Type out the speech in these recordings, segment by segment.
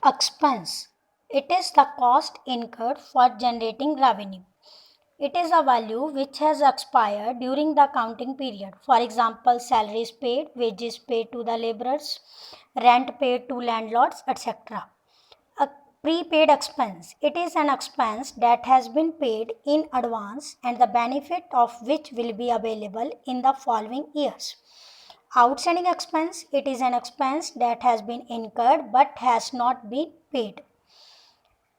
Expense. It is the cost incurred for generating revenue. It is a value which has expired during the accounting period. For example, salaries paid, wages paid to the laborers, rent paid to landlords, etc. A prepaid expense. It is an expense that has been paid in advance and the benefit of which will be available in the following years. Outstanding expense. It is an expense that has been incurred but has not been paid.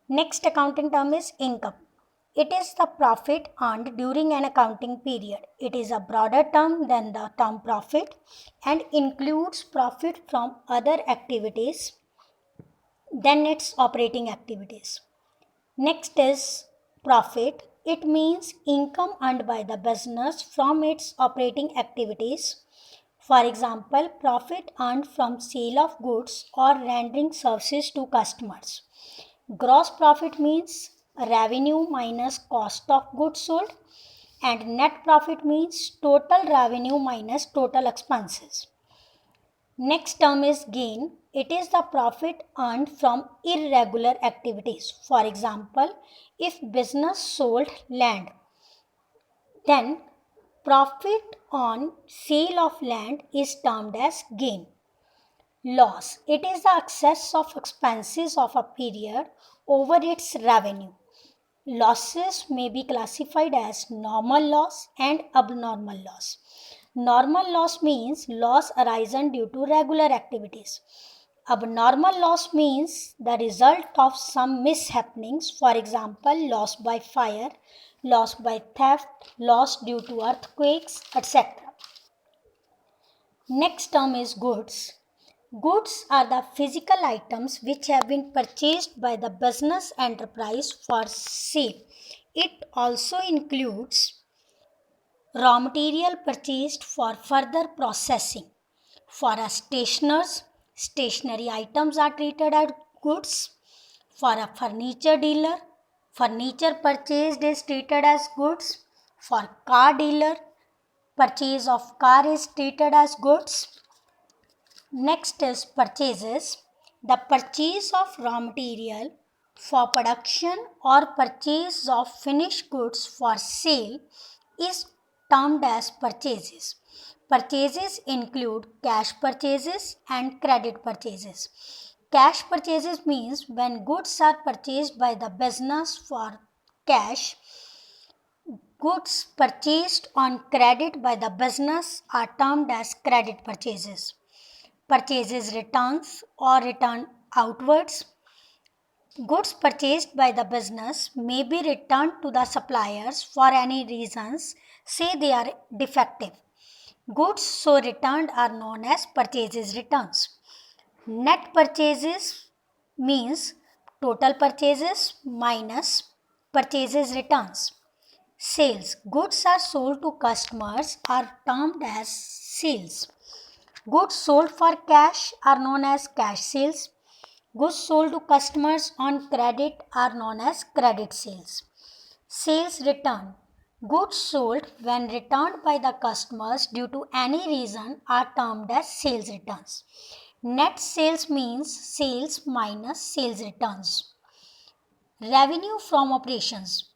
Next accounting term is income. It is the profit earned during an accounting period. It is a broader term than the term profit and includes profit from other activities than its operating activities. Next is profit. It means income earned by the business from its operating activities. For example, profit earned from sale of goods or rendering services to customers. Gross profit means revenue minus cost of goods sold, and net profit means total revenue minus total expenses. Next term is gain. It is the profit earned from irregular activities. For example, if business sold land, then profit on sale of land is termed as gain. Loss. It is the excess of expenses of a period over its revenue. Losses may be classified as normal loss and abnormal loss. Normal loss means loss arisen due to regular activities. Abnormal loss means the result of some mishappenings, for example, loss by fire, loss by theft, loss due to earthquakes, etc. Next term is goods. Goods are the physical items which have been purchased by the business enterprise for sale. It also includes raw material purchased for further processing. For a stationery items are treated as goods. For a furniture dealer, furniture purchased is treated as goods. For car dealer, purchase of car is treated as goods. Next is purchases. The purchase of raw material for production or purchase of finished goods for sale is termed as purchases. Purchases include cash purchases and credit purchases. Cash purchases means when goods are purchased by the business for cash. Goods purchased on credit by the business are termed as credit purchases. Purchases returns or return outwards. Goods purchased by the business may be returned to the suppliers for any reasons, say they are defective. Goods so returned are known as purchases returns. Net purchases means total purchases minus purchases returns. Sales. Goods are sold to customers are termed as sales. Goods sold for cash are known as cash sales. Goods sold to customers on credit are known as credit sales. Sales return. Goods sold when returned by the customers due to any reason are termed as sales returns. Net sales means sales minus sales returns. Revenue from operations.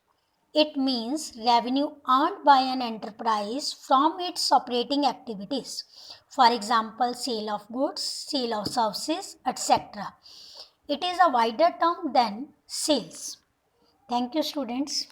It means revenue earned by an enterprise from its operating activities. For example, sale of goods, sale of services, etc. It is a wider term than sales. Thank you, students.